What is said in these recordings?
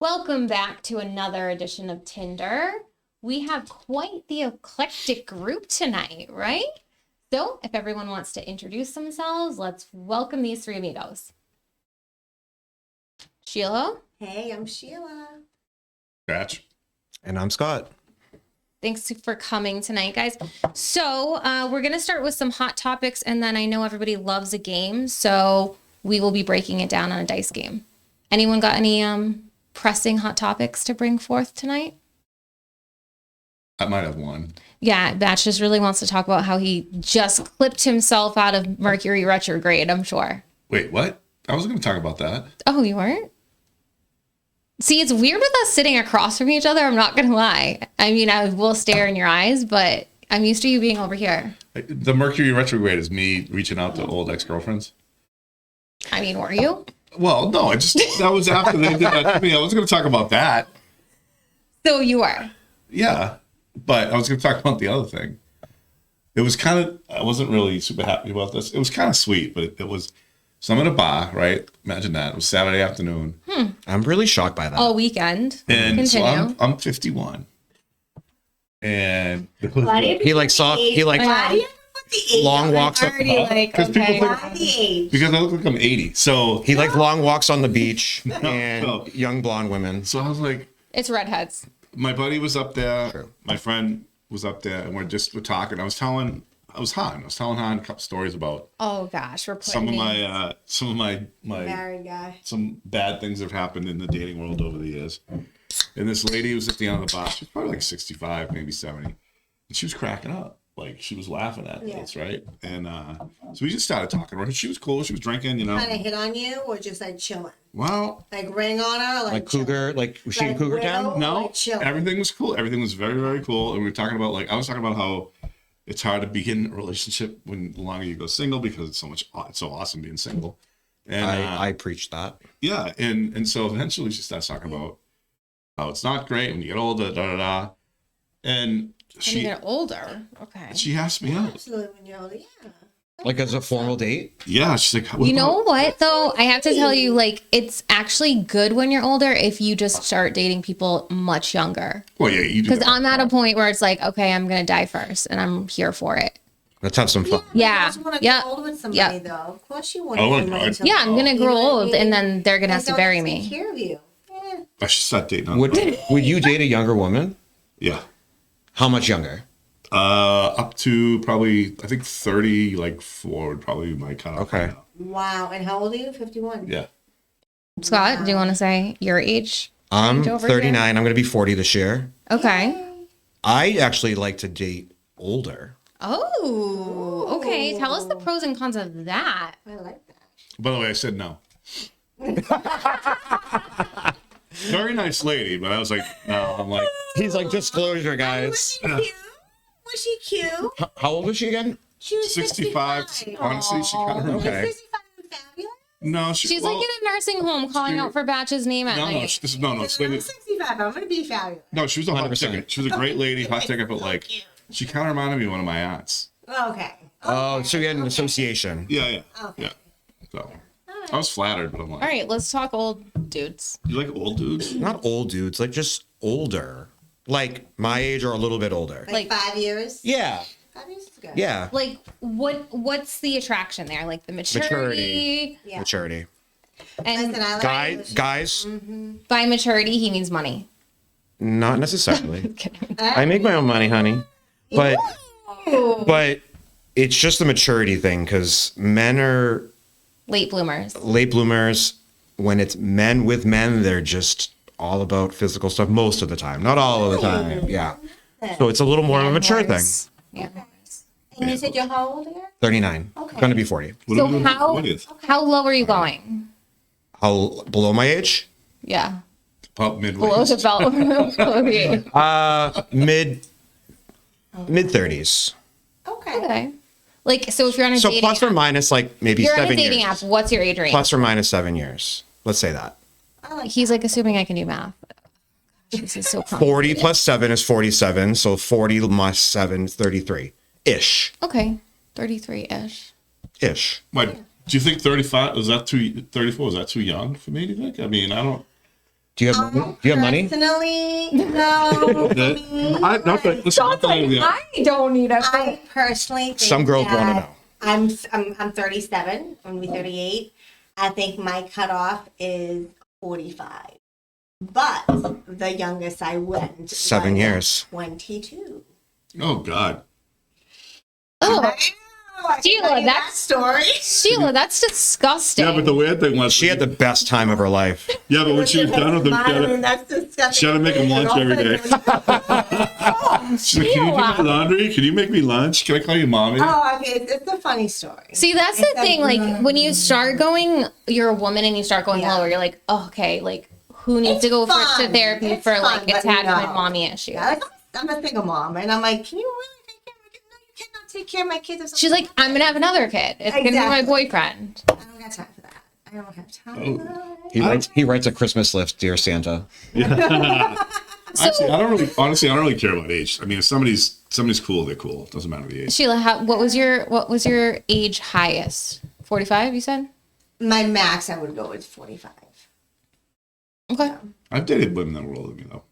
Welcome back to another edition of Tinder. We have quite the eclectic group tonight, right? So if everyone wants to introduce themselves, let's welcome these three amigos. Sheila. Hey, I'm Sheila. Batch. And I'm Scott. Thanks for coming tonight, guys. So we're going to start with some hot topics, and then I know everybody loves a game, so we will be breaking it down on a dice game. Anyone got any pressing hot topics to bring forth tonight? I might have one. Yeah, Batch just really wants to talk about how he just clipped himself out of Mercury retrograde, I'm sure. Wait, what? I was going to talk about that. Oh, you weren't? See, it's weird with us sitting across from each other, I'm not going to lie. I mean, I will stare in your eyes, but I'm used to you being over here. The Mercury retrograde is me reaching out to old ex-girlfriends. I mean, were you? Well, no, that was after they did that to me. I was going to talk about that. So you were? Yeah, but I was going to talk about the other thing. It was kind of, I wasn't really super happy about this. It was kind of sweet, but it was, so I'm at a bar, right? Imagine that. It was Saturday afternoon. I'm really shocked by that. All weekend. And Continue. so I'm 51. And He like saw, he like Why do you have to put the age long on walks up. Already like, Because people okay. think- Why the age? because I look like I'm 80. So, he like long walks on the beach and no. young blonde women. so I was like, It's redheads. my buddy was up there. True. My friend was up there, and we're talking. I was telling Han a couple stories about Oh gosh, we're putting some of names. my Married guy. some bad things that have happened in the dating world over the years. And this lady was at the end of the bar. She was probably like 65, maybe 70, and she was cracking up. Like she was laughing at us, right? And so we just started talking. Right? She was cool. She was drinking, you know. Kind of hit on you or just like chilling? Well, Like ring on her? Or Like chilling? Cougar, like was she in Like Cougar widow? Town? no, Like chill. everything was cool. Everything was very, very cool. And we were talking about I was talking about how it's hard to begin a relationship when the longer you go single because it's so awesome being single. And I preached that. yeah, and so eventually she starts talking about how it's not great when you get older, da da da. And When you get older. Okay. she asked me out. Absolutely, when you're older, yeah. Like as a formal date. Yeah, she's like, You know what though? I have to tell you, like, it's actually good when you're older if you just start dating people much younger. Well, yeah, you do. Because that. I'm at a point where it's like, okay, I'm gonna die first, and I'm here for it. Let's have some fun. Yeah, You just want to yeah, get old with somebody, yeah. though. Of course you want Oh, to my God. Yeah, I'm gonna grow old, and then they're gonna have to bury Take me. care of you. Yeah. I should start dating. On Would you date a younger woman? Yeah, How much younger? up to probably I think 30, like forward, probably my kind of. Okay. Wow. And how old are you? 51? Yeah. Scott, do you want to say your age? I'm Range over 39. I'm going to be 40 this year. Okay. I actually like to date older. Oh, okay. Tell us the pros and cons of that. I like that. By the way, I said no. Very nice lady, but I was like, no. I'm like, He's like, disclosure, Was guys. she cute? Was she cute? How old was she again? She was 65. 65. Honestly, she kind of. Was Okay. 65 fabulous? No, She's like in a nursing home calling out for Batch's name at No, no, night. this is no. I'm 65. I'm going to be fabulous. No, she was a hot 100%. ticket. She was a great lady, hot ticket, but like, she kind of reminded me of one of my aunts. Okay. Oh, so you had an association. Yeah, yeah, Okay. yeah. So I was flattered, but I'm like, All right, let's talk old dudes. you like old dudes? Not old dudes, like just older. Like my age or a little bit older. Like 5 years? Yeah. 5 years is good. Yeah. Like, what's the attraction there? Like the maturity. Yeah. Maturity. And Listen, I like Guys, by maturity, he means money. not necessarily. Kidding. I make my own money, honey. But it's just the maturity thing because men are Late bloomers. late bloomers. When it's men with men, they're just all about physical stuff most of the time. Not all of the time. Yeah. So it's a little more of a mature thing. Horse. Yeah. And you said you're how old again? 39. Okay. Gonna be 40. What So are we doing how- for the 20th? How low are you going? How below my age? Yeah. About Below the midway. belt. Okay. Mid 30s. Okay. Okay. Like, so if you're on a So dating plus or app, minus like maybe you're on a 7 dating years. app, what's your age range? Plus or minus 7 years. Let's say that. I like He's like assuming I can do math. This is so complicated. 40 plus 7 is 47. So 40 minus 7 is 33. Ish. Okay. 33-ish. Ish. Do you think 35 is that too? 34 is that too young for me? Do you think? I mean, I don't. Do you have money? Do you have money? Personally, no. Listen, I don't need a I personally think Some girls want to that know. I'm 37. I'm gonna be 38. I think my cutoff is 45. But the youngest I went 7 was years. 22. Oh God. Oh, Sheila, Sheila, that story. Sheila, that's disgusting. Yeah, but the weird thing was She had the best time of her life. yeah, but when she was done with them, That's disgusting. she had to make him lunch every day. She's like, can you do my laundry? Can you make me lunch? Can I call you mommy? Oh, okay. It's a funny story. See, that's the thing. Like when you start going, you're a woman and you start going Yeah. lower. You're like, oh, okay, like who needs It's to go fun. to therapy It's for fun, like but attachment no. mommy issues? Yeah, like, I'm a single mom, and I'm like, can you really take care of my kids? No, you cannot take care of my kids. If She's like, something I'm gonna have another kid. It's gonna be my Exactly. boyfriend. I don't got time for that. I don't have time. for that. He writes a Christmas list, dear Santa. Actually, I don't really care about age. I mean, if somebody's cool, they're cool. It doesn't matter the age. Sheila, what was your age highest? 45, you said? My max, I would go with 45. Okay. I've dated women that were older than me though.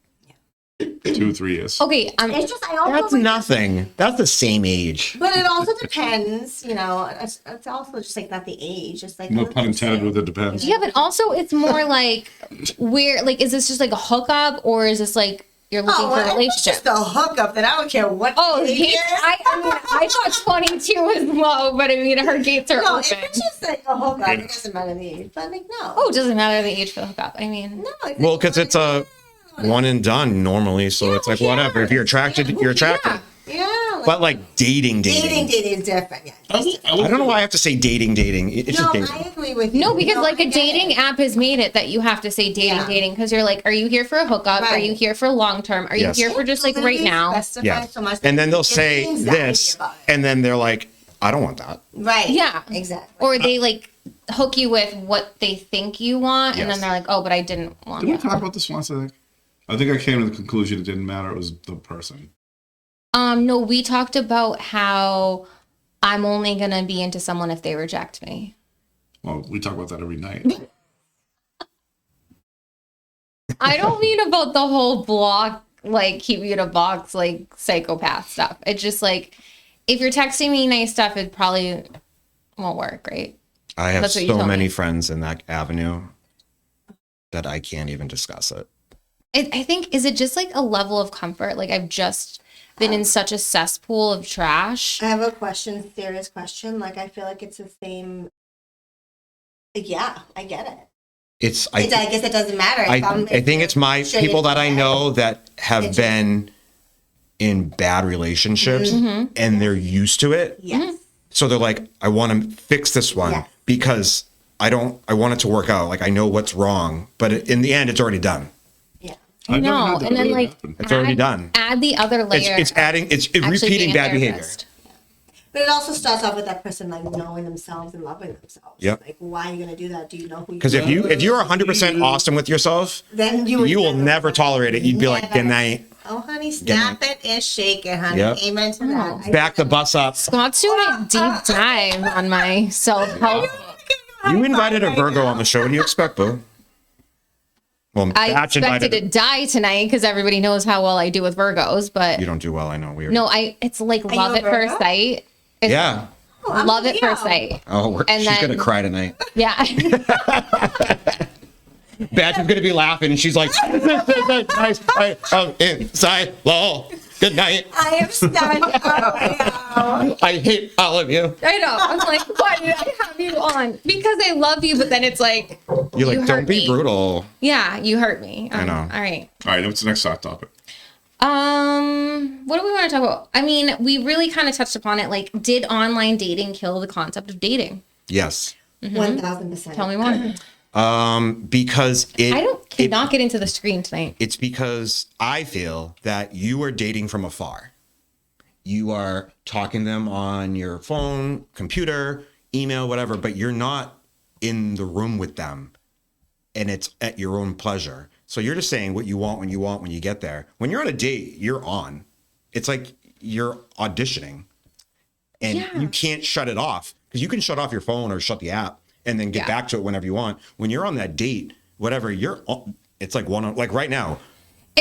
2 or 3 years. Okay. It's just I also That's nothing. That's the same age. But it also depends, you know. It's also just like not the age, just like No pun intended with it depends. Yeah, but also it's more like where like is this just like a hookup or is this like you're looking for a well, if it's relationship? just a hookup, then I don't care what. Oh, the age gates, is. I thought 22 was low, but I mean her gates are No, open. if it's just like a hookup, it doesn't matter the age. But like no. Oh, it doesn't matter the age for the hookup. I mean, no. It's Well, like, because it's a one and done normally, so it's like whatever. If you're attracted, you're attracted. yeah. But like dating. dating is different. Yeah. I don't know why I have to say dating. It's No, just dating. I agree with you. no, because No, like I a get dating it. app has made it that you have to say dating because you're like, are you here for a hookup? Are Right. you here for long term? Are you Yes. here for just like right Literally now? specify Yeah. so much And then they'll that you say get anxiety this, about it. and then they're like, I don't want that. Right. Yeah. Exactly. Or they like hook you with what they think you want, and Yes. then they're like, oh, but I didn't want Did we that. talk about this once? I think I came to the conclusion it didn't matter. It was the person. No, we talked about how I'm only gonna be into someone if they reject me. Well, we talk about that every night. I don't mean about the whole block, like keep you in a box, like psychopath stuff. It's just like if you're texting me nice stuff, it probably won't work, right? I have That's what you so told many me. friends in that avenue that I can't even discuss it. I think is it just like a level of comfort? Like I've just been in such a cesspool of trash. I have a question, serious question. Like, I feel like it's the same. Yeah, I get it. I guess it doesn't matter. I think it's my Should people it that I be know that have It's- been in bad relationships and they're used to it. Yes. So they're like, I want to fix this one Yeah. because I want it to work out. Like I know what's wrong, but in the end, it's already done. Yeah. I've never No, had that and then really like happen. It's already done. Add the other layer. It's actually repeating being a bad behavior. therapist. But it also starts off with that person like knowing themselves and loving themselves. Yep. Like, why are you gonna do that? Do you know who? Because if you're 100% awesome with yourself, then you will never tolerate it. You'd be like, good night. Oh, honey, snap it and shake it, honey. Yep. Amen to that. I- Back the bus up. Scott's doing a deep dive on my self-help. You invited a Virgo on the show. What do you expect, boo? Well, I Batch expected invited. to die tonight because everybody knows how well I do with Virgos, but You don't do well. I know. Weird. no, it's like you love a at first Virgo? sight. It's Yeah. Oh, I'm love a at first Leo. sight. Oh, And she's then- gonna cry tonight. Yeah. Batch is gonna be laughing, and she's like, "This is a nice night of inside lol. Good night. I am stunned. Oh, yeah. I hate all of you." I know. I'm like, why did I have you on? Because I love you, but then it's like, You're like, You don't hurt be me. brutal. yeah, you hurt me. I know. All right. All right, what's the next hot topic? What do we want to talk about? I mean, we really kind of touched upon it. Like, did online dating kill the concept of dating? Yes. 1000%. Tell me more. Because I cannot get into the screen tonight. it's because I feel that you are dating from afar. You are talking to them on your phone, computer, email, whatever, but you're not in the room with them, and it's at your own pleasure. So you're just saying what you want when you get there. When you're on a date, you're on. It's like you're auditioning, and Yeah. you can't shut it off because you can shut off your phone or shut the app and then get Yeah. back to it whenever you want. When you're on that date, whatever, you're It's like like right now,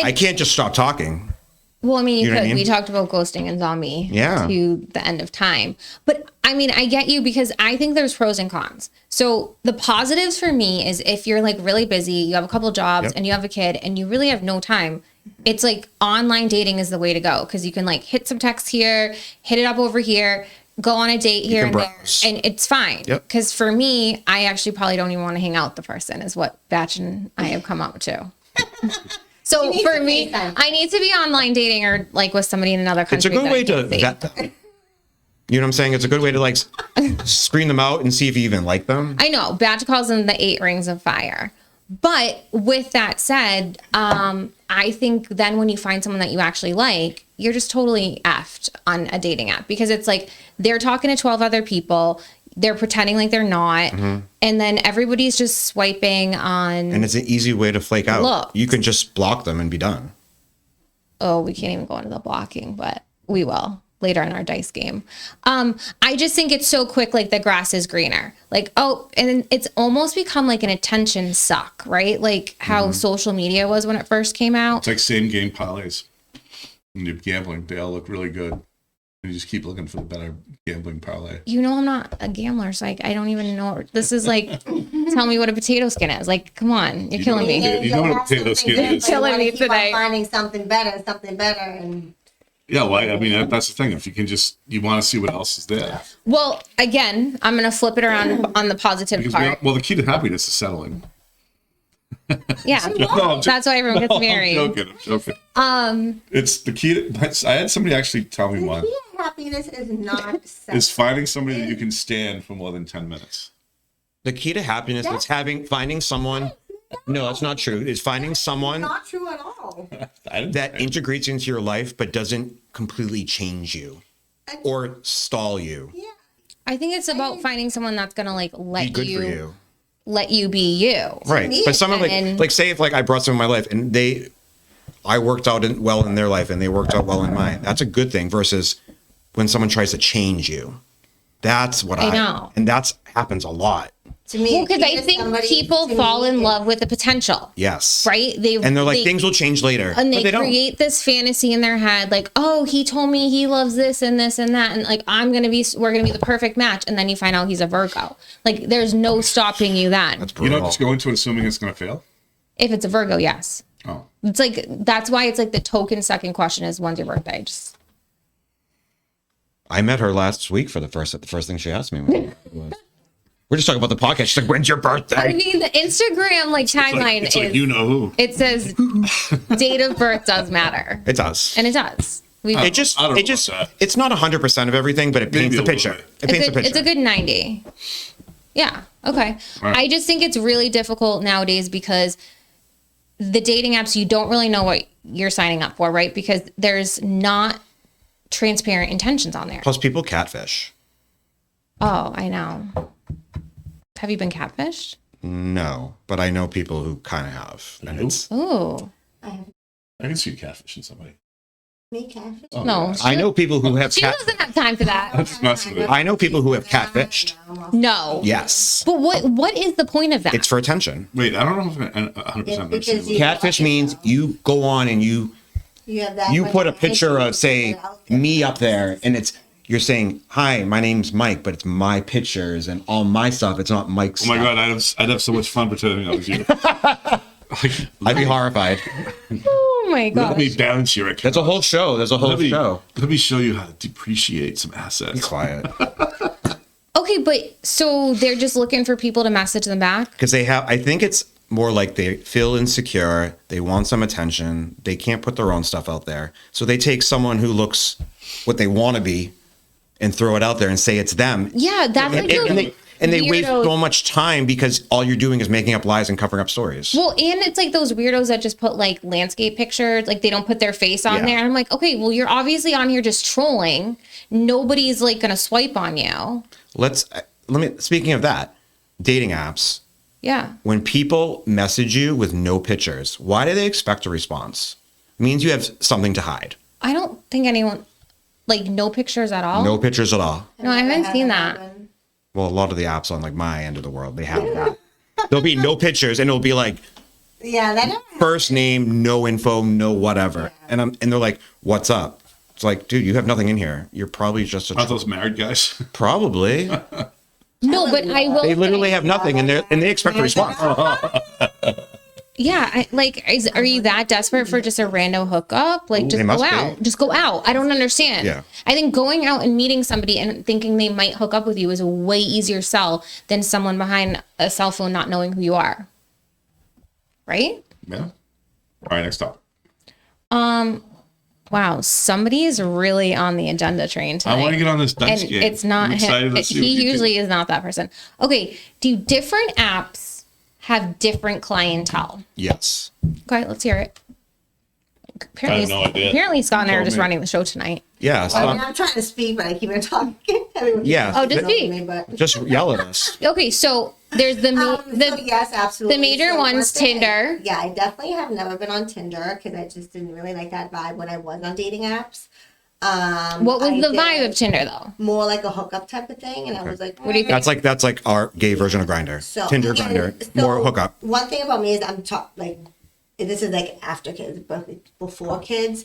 I can't just stop talking. Well, I mean, you know what could. I mean? We talked about ghosting and zombie to the end of time. But I mean, I get you because I think there's pros and cons. So the positives for me is if you're like really busy, you have a couple jobs and you have a kid and you really have no time, it's like online dating is the way to go because you can like hit some texts here, hit it up over here, go on a date here and there, and it's fine. Because for me, I actually probably don't even want to hang out with the person is what Batch and I have come up to. So for me, I need to be online dating or like with somebody in another country. It's a good way to vet them. You know what I'm saying? It's a good way to like screen them out and see if you even like them. I know. Batch calls them the 8 rings of fire. But with that said, I think then when you find someone that you actually like, you're just totally effed on a dating app because it's like they're talking to 12 other people. They're pretending like they're not. And then everybody's just swiping on. And it's an easy way to flake out. Look. You can just block them and be done. Oh, we can't even go into the blocking, but we will later in our dice game. I just think it's so quick, like the grass is greener. Like, oh, and it's almost become like an attention suck, right? Like how social media was when it first came out. It's like same game parlays. When you're gambling, they all look really good. And you just keep looking for the better gambling parlay. You know, I'm not a gambler, so like, I don't even know. This is like, tell me what a potato skin is. Like, come on, you're killing me. You know what a potato skin is. Killing me today. Finding something better, and yeah, well, I mean, that's the thing. If you can you want to see what else is there. Well, again, I'm going to flip it around on the positive Because part. the key to happiness is settling. Yeah, that's why everyone gets married. I'm joking. It's the key. I had somebody actually tell me one. The key to happiness is not is finding somebody that you can stand for more than 10 minutes. The key to happiness is finding someone. No, that's not true. It's finding someone not true at all. that integrates into your life but doesn't completely change you or stall you. Yeah. I think it's about finding someone that's going to like Be good for you. Let you be you. Right. But someone like say if like I brought someone in my life and I worked out well in their life and they worked out well in mine. That's a good thing versus when someone tries to change you. That's what I know. And that happens a lot. To me, because I think people fall in love with the potential. Yes. Right? And they're like, things will change later. And they create this fantasy in their head, like, oh, he told me he loves this and this and that. And like, we're going to be the perfect match. And then you find out he's a Virgo. Like, there's no stopping you then. That's brutal. You're not just going to assuming it's going to fail? If it's a Virgo, yes. Oh. It's like, that's why it's like the token second question is, when's your birthday? I met her last week for the first thing she asked me was. We're just talking about the podcast. She's like, when's your birthday? I mean, the Instagram timeline it's like you know who. It says date of birth does matter. It does. And it does. It's not 100% of everything, but it paints the picture. It's a good 90. Yeah. Okay. Right. I just think it's really difficult nowadays because the dating apps, you don't really know what you're signing up for, right? Because there's not transparent intentions on there. Plus people catfish. Oh, I know. Have you been catfished? No, but I know people who kind of have. And it's I can see catfishing somebody. Me catfish? Oh, no. I know people who have She doesn't have time for that. I know people who have catfished. No. Yes. But what is the point of that? It's for attention. Wait, I don't know if I'm 100% understand. Catfish means you go on and you put a picture of, say, me up there, and you're saying, hi, my name's Mike, but it's my pictures and all my stuff. It's not Mike's stuff. Oh my God, I'd have so much fun pretending I was you. I'd be horrified. Oh my God. Let me bounce your account. That's a whole show. Show. Let me show you how to depreciate some assets. Be quiet. Okay, but so they're just looking for people to message them back? Because I think it's more like they feel insecure. They want some attention. They can't put their own stuff out there. So they take someone who looks what they want to be and throw it out there and say it's them. Yeah, that's and they waste so much time because all you're doing is making up lies and covering up stories. Well, and it's like those weirdos that just put like landscape pictures, like they don't put their face on there. And I'm like, okay, well, you're obviously on here just trolling. Nobody's like going to swipe on you. Speaking of that, dating apps. Yeah. When people message you with no pictures, why do they expect a response? It means you have something to hide. I don't think anyone, like no pictures at all. No pictures at all. No, I haven't seen that. Well, a lot of the apps on like my end of the world, they have that. There'll be no pictures and it'll be like Yeah, that never First name, no info, no whatever. And they're like, "What's up?" It's like, dude, you have nothing in here. You're probably just Aren't those married guys? probably. No, but I will. They literally say- have nothing, and they expect a response. Yeah, are you that desperate for just a random hookup? Like, Ooh, just they go must out. be. Just go out. I don't understand. Yeah. I think going out and meeting somebody and thinking they might hook up with you is a way easier sell than someone behind a cell phone not knowing who you are. Right? Yeah. All right, next topic. Wow, somebody is really on the agenda train tonight. I want to get on this dice and game. it's not I'm excited him. to see what He you usually think. is not that person. Okay, do different apps have different clientele? Yes. Okay, let's hear it. Apparently, I have no idea. apparently Scott and I are Tell just me. running the show tonight. Yeah. I So, mean, I'm trying to speak, but I keep on talking. yeah. Oh, just Don't speak. me, but- Just yell at us. Okay, so there's the So yes, absolutely. the major So one's one thing- Tinder. Yeah, I definitely have never been on Tinder because I just didn't really like that vibe when I was on dating apps. What was I the did vibe of Tinder though? More like a hookup type of thing, and I was like, What do you think? That's like our gay version of Grinder. So, Tinder, and Grinder, so more hookup. One thing about me is I'm like, this is like after kids, but before kids,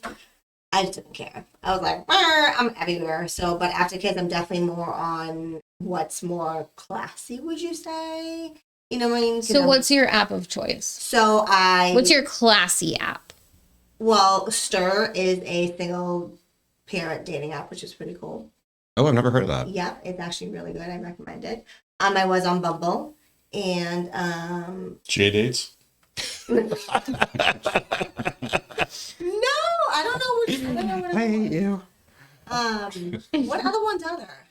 I just didn't care. I was like, I'm everywhere. So, but after kids, I'm definitely more on what's more classy. Would you say? You know what I mean? 'Cause So I'm- what's your app of choice? So What's your classy app? Well, Stir is a single parent dating app, which is pretty cool. Oh, I've never heard of that. Yeah, it's actually really good. I recommend it. I was on Bumble, and J dates. no, I don't know which. I don't know what I other hate one. you. What other ones are there?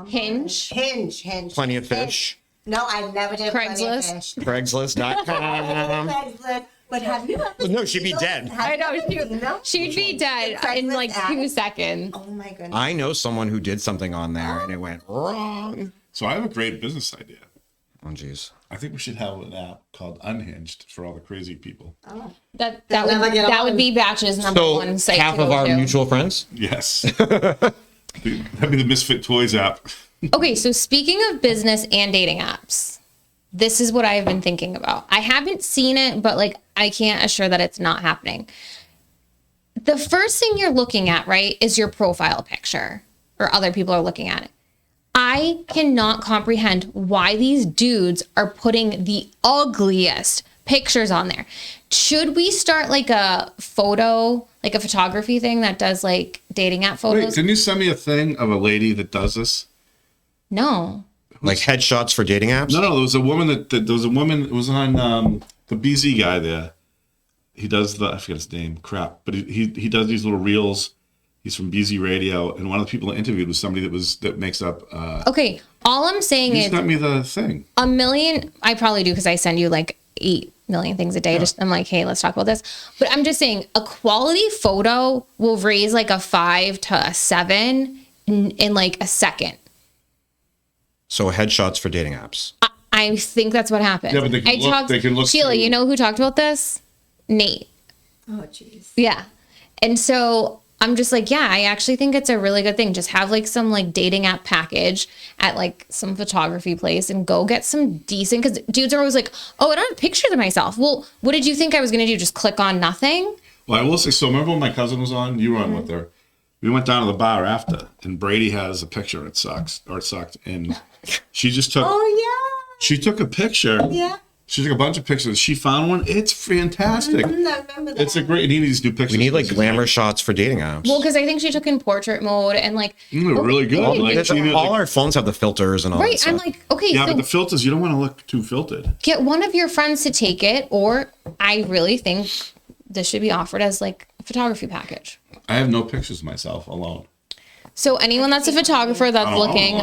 Hinge. Hinge. Plenty of fish. No, I never did Plenty of Craigslist? Fish. Craigslist.com. Craigslist. But have you ever? No, she'd be dead. I know she'd be dead in like Craigslist 2 app? seconds. Oh my goodness. I know someone who did something on there and it went wrong. So I have a great business idea. Oh, jeez. I think we should have an app called Unhinged for all the crazy people. That never would get that on. would be Batch's number So one site. half to of go our to. mutual friends. Yes. Dude, that'd be the Misfit Toys app. Okay, so speaking of business and dating apps, this is what I've been thinking about. I haven't seen it, but like I can't assure that it's not happening. The first thing you're looking at, right, is your profile picture, or other people are looking at it. I cannot comprehend why these dudes are putting the ugliest pictures on there. Should we start like a photo, like a photography thing that does like dating app Wait, photos? didn't you send me a thing of a lady that does this? No. Like headshots for dating apps. No, there was a woman there was a woman. It was on the BZ guy there. He does I forget his name. Crap, but he does these little reels. He's from BZ Radio, and one of the people I interviewed was somebody that makes up. Okay, all I'm saying You is sent me the thing. a million. I probably do because I send you like 8 million things a day. Just I'm like, hey, let's talk about this. But I'm just saying, a quality photo will raise like a 5 to a 7 in like a second. So headshots for dating apps. I think that's what happened. Yeah, but they can look Sheila, through- you know who talked about this? Nate. Oh jeez. Yeah. And so I'm just like, yeah, I actually think it's a really good thing. Just have like some like dating app package at like some photography place and go get some decent, because dudes are always like, oh, I don't have pictures of myself. Well, what did you think I was going to do? Just click on nothing? Well, I will say. So remember when my cousin was on? You were on Mm-hmm. with her. We went down to the bar after, and Brady has a picture. It sucks, or it sucked, and she just took. Oh She took a picture. yeah. She took a bunch of pictures. She found one. It's fantastic. I remember that. It's a great. He needs to do pictures. We need like glamour shots for dating apps. Well, because I think she took in portrait mode and like, They're really good. okay, Like, That's- she did, all like- our phones have the filters and all that right. stuff. I'm like, okay, yeah, so but the filters, you don't want to look too filtered. get one of your friends to take it, or I really think this should be offered as like a photography package. I have no pictures of myself alone. So anyone that's a photographer that's Oh, looking,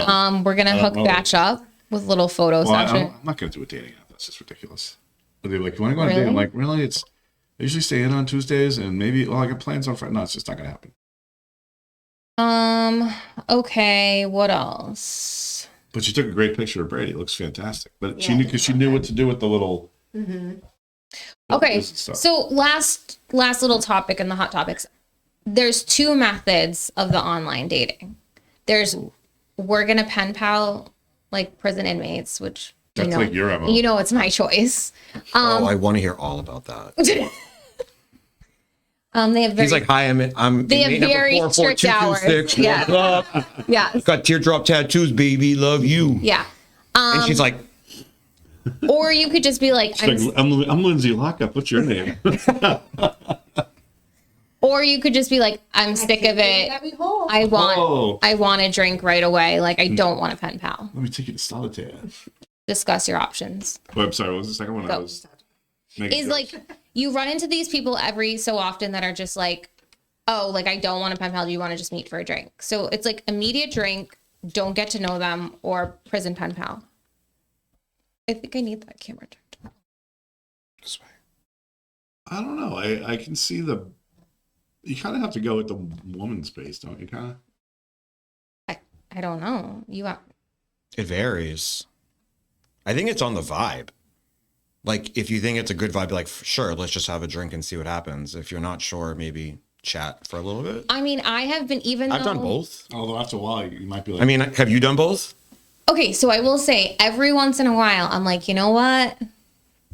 we're gonna hook know. Batch up with little photo Well, session. I'm not going to do a dating app. That's just ridiculous. But they're like, you want to go on a date? I'm Really? like, really? I usually stay in on Tuesdays, and maybe, well, I got plans on Friday. No, it's just not going to happen. Okay, what else? But she took a great picture of Brady. It looks fantastic. But she Yeah, knew, because she knew what to do with the little. Okay, this stuff. so last little topic in the hot topics. There's 2 methods of the online dating. There's we're gonna pen pal like prison inmates, which That's like your MO. You know, it's my choice. Oh, I want to hear all about that. They have very, He's like, hi, I'm they have inmate number very 44226. strict hours. What's up? yeah, Got teardrop tattoos, baby. Love you. yeah. And she's like, Or you could just be like, She's like, I'm Lyndsey Lockup. What's your name? or you could just be like, I'm sick of it. I want a drink right away. Like, I don't want a pen pal. Let me take you to Solitaire. Discuss your options. Oh, I'm sorry. What was the second one? Go. I was making Is jokes. like, you run into these people every so often that are just like, oh, like, I don't want a pen pal. Do you want to just meet for a drink? So it's like immediate drink, don't get to know them, or prison pen pal. I think I need that camera turned. This way. I don't know. I can see you kind of have to go with the woman space, don't you? Kind of. I don't know. it varies. I think it's on the vibe. Like, if you think it's a good vibe, like, sure, let's just have a drink and see what happens. If you're not sure, maybe chat for a little bit. I mean, I have been I've done both. Although after a while, you might be like, I mean, have you done both? Okay, so I will say every once in a while, I'm like, you know what?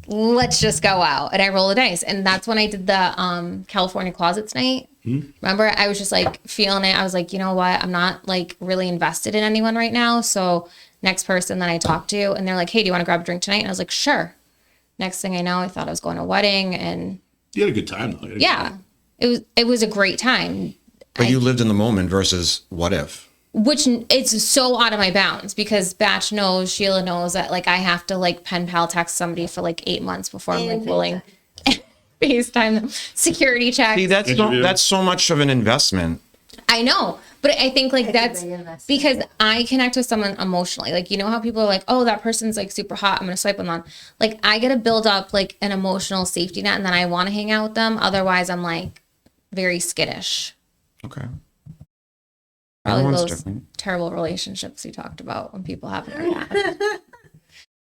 Let's just go out. And I roll the dice. And that's when I did the California Closets night. Remember, I was just like feeling it. I was like, you know what? I'm not like really invested in anyone right now. So next person that I talked to, and they're like, hey, do you want to grab a drink tonight? And I was like, sure. Next thing I know, I thought I was going to a wedding, and you had a good time though. yeah, it was a great time. But you lived in the moment versus what if? Which it's so out of my bounds because Batch knows, Sheila knows that like I have to like pen pal text somebody for like 8 months before I'm like willing FaceTime them, security check. See, that's so much of an investment. I know, but I think like that's very invested. because I connect with someone emotionally. Like, you know how people are like, oh, that person's like super hot, I'm gonna swipe them on. Like, I gotta build up like an emotional safety net, and then I want to hang out with them. Otherwise, I'm like very skittish. Okay. Probably Everyone's those different. terrible relationships we talked about when people haven't reacted.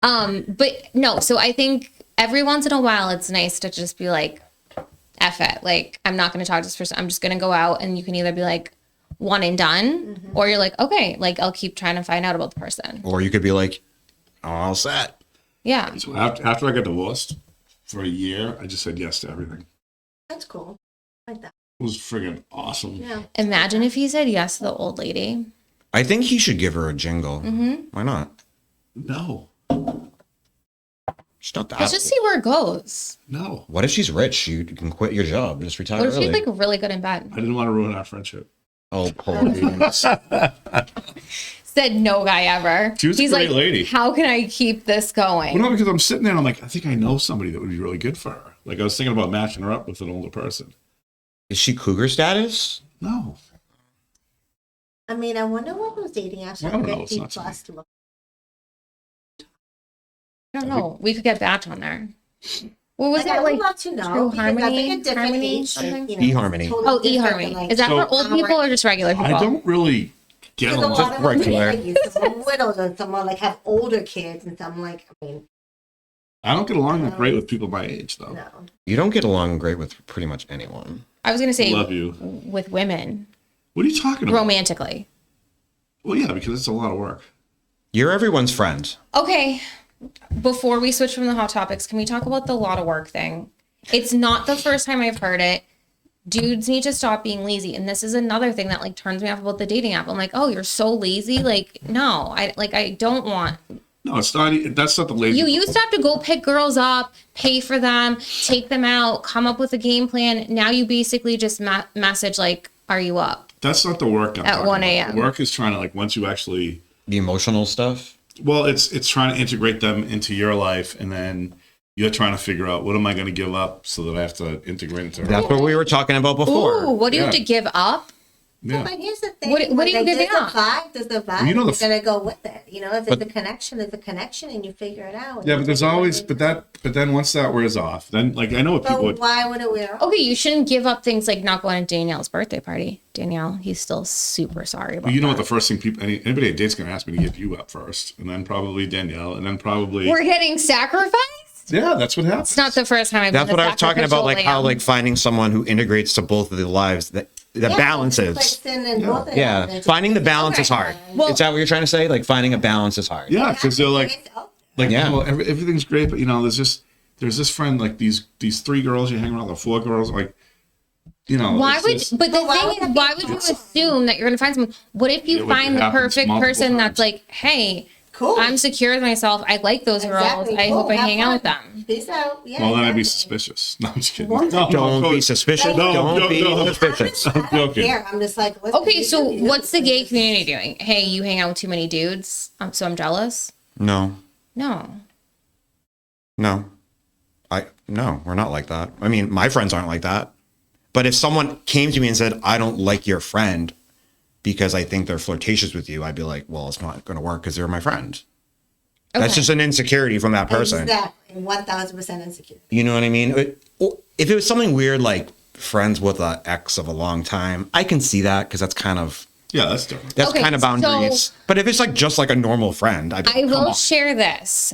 But no, so I think every once in a while it's nice to just be like, F it. Like, I'm not going to talk to this person. I'm just going to go out, and you can either be like one and done, or you're like, okay, like I'll keep trying to find out about the person. Or you could be like, all set. Yeah. So after I got divorced for a year, I just said yes to everything. That's cool. I like that. It was friggin' awesome. Yeah. Imagine if he said yes to the old lady. I think he should give her a jingle. Why not? No, She's not that. Let's just see where it goes. no. What if she's rich? You can quit your job and just retire What if early. she's like really good in bed? I didn't want to ruin our friendship. Oh, poor Beans. Said no guy ever. She was a He's great like, lady. how can I keep this going? Well, no, because I'm sitting there and I'm like, I think I know somebody that would be really good for her. Like, I was thinking about matching her up with an older person. Is she cougar status? No. I mean, I wonder what those dating apps I don't know, are it's 50 not plus to look. I don't know. We could get Batch on there. What was Like, that I would like? love to know. True because I think Harmony? a different Harmony age, something? you know, eHarmony. totally Oh, different eHarmony. than, like, Is that So- for old people or just regular people? I don't really get Because a along. lot of them regular. are some widows and some are like have older kids and some like, I mean, I don't get along that great with people my age, though. no. You don't get along great with pretty much anyone. I was gonna say Love you. with women What are you talking about? romantically. Well, yeah, because it's a lot of work. You're everyone's friend. Okay, before we switch from the hot topics, can we talk about the lot of work thing? It's not the first time I've heard it. Dudes need to stop being lazy, and this is another thing that like turns me off about the dating app. I'm like, oh, you're so lazy. Like, no, I don't want. No, it's not. That's not the lazy. You used to have to go pick girls up, pay for them, take them out, come up with a game plan. Now you basically just message like, "Are you up?" That's not the work I'm At talking 1 about. a.m.. The work is trying to like once you actually. The emotional stuff. Well, it's trying to integrate them into your life, and then you're trying to figure out what am I going to give up so that I have to integrate into her. That's what we were talking about before. Ooh, what do you have Yeah. to give up? Yeah. But here's the thing. What are you like, giving there's up? a vibe, there's the vibe. You know the You're gonna go with it. You know, if it's a connection, there's a connection, and you figure it out. Yeah, but there's always, but then once that wears off, then like I know what people But would. why would it wear off? Okay, you shouldn't give up things like not going to Danielle's birthday party. Danielle, he's still super sorry about You know that. what the first thing anybody at date's going to ask me to give you up first, and then probably Danielle, and then probably. We're getting sacrificed? Yeah, that's what happens. It's not the first time I've That's been what the I was talking about, like how sacrificial like finding someone who integrates to both of the lives that balances. It's like sin in both of them. Yeah, It's finding the just- balance is hard. Well- is that what you're trying to say? Like finding a balance is hard. Yeah, because they're like, It's- oh, Like, Yeah. well, everything's great, but there's this friend, like these 3 girls you hang around, or 4 girls, like, Why it's would? just- But the But why thing would is, that be why would you assume that you're gonna find someone? What if you It find the happens perfect multiple person that's times. like, hey, Cool. I'm secure with myself. I like those Exactly. girls. I Cool. hope I Have hang out with fun. them. Peace out. Yeah. well, then I'd be exactly. suspicious. No, I'm just kidding. What? No, Don't no, be suspicious. No, Don't be no. suspicious. I don't care. I'm just like, listen, Okay, you so do you. what's the gay community doing? Hey, you hang out with too many dudes, so I'm jealous. No, No. no, no, we're not like that. I mean, my friends aren't like that. But if someone came to me and said, I don't like your friend because I think they're flirtatious with you, I'd be like, well, it's not going to work because they're my friend. That's Okay. just an insecurity from that person. Exactly. 1,000% insecure. You know what I mean? If it was something weird like friends with an ex of a long time, I can see that because that's kind of Yeah, that's different. Okay, kind of boundaries. so- But if it's like just like a normal friend, I'd be I like, come will on. share this.